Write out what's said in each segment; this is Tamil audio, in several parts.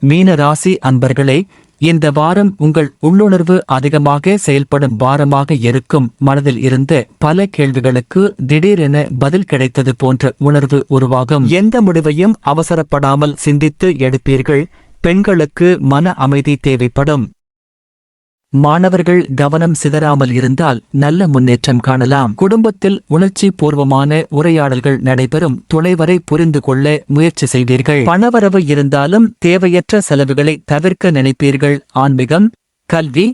மீன ராசி அன்பர்களே, இந்த வாரம் உங்கள் உள்ளுணர்வு அதிகமாக செயல்படும் வாரமாக இருக்கும். மனதில் இருந்த பல கேள்விகளுக்கு திடீரென பதில் கிடைத்தது போன்ற உணர்வு உருவாகும். எந்த முடிவையும் அவசரப்படாமல் சிந்தித்து எடுப்பீர்கள். பெண்களுக்கு மன அமைதி தேவைப்படும். மாணவர்கள் கவனம் சிதறாமல் இருந்தால் நல்ல முன்னேற்றம் காணலாம். குடும்பத்தில் உணர்ச்சி பூர்வமான உரையாடல்கள் நடைபெறும். துணைவரை புரிந்து கொள்ள முயற்சி செய்வீர்கள். பணவரவு இருந்தாலும் தேவையற்ற செலவுகளை தவிர்க்க நினைப்பீர்கள். ஆன்மீகம், கல்வி,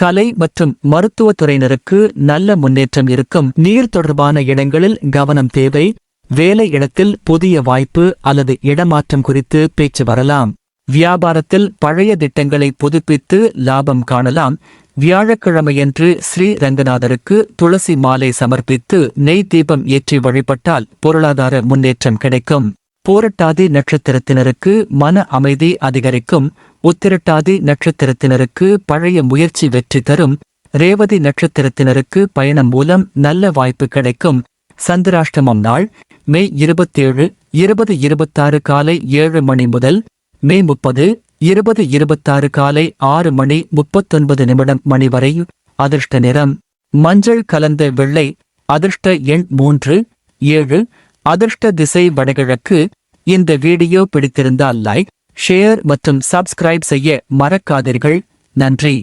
கலை மற்றும் மருத்துவத்துறையினருக்கு நல்ல முன்னேற்றம் இருக்கும். நீர் தொடர்பான இடங்களில் கவனம் தேவை. வேலை இடத்தில் புதிய வாய்ப்பு அல்லது இடமாற்றம் குறித்து பேச்சு வரலாம். வியாபாரத்தில் பழைய திட்டங்களை புதுப்பித்து லாபம் காணலாம். வியாழக்கிழமையன்று ஸ்ரீ ரங்கநாதருக்கு துளசி மாலை சமர்ப்பித்து நெய் தீபம் ஏற்றி வழிபட்டால் பொருளாதார முன்னேற்றம் கிடைக்கும். பூரட்டாதி நட்சத்திரத்தினருக்கு மன அமைதி அதிகரிக்கும். உத்திரட்டாதி நட்சத்திரத்தினருக்கு பழைய முயற்சி வெற்றி தரும். ரேவதி நட்சத்திரத்தினருக்கு பயணம் மூலம் நல்ல வாய்ப்பு கிடைக்கும். சந்திராஷ்டமம் நாள் மே 27, 2026 காலை 7 மணி முதல் மே 30, 2026 காலை 6 மணி 39 மணி வரை. அதிர்ஷ்ட நிறம் மஞ்சள் கலந்த வெள்ளை. அதிர்ஷ்ட எண் 3, 7. அதிர்ஷ்ட திசை வடகிழக்கு. இந்த வீடியோ பிடித்திருந்தால் லைக், ஷேர் மற்றும் சப்ஸ்கிரைப் செய்ய மறக்காதீர்கள். நன்றி.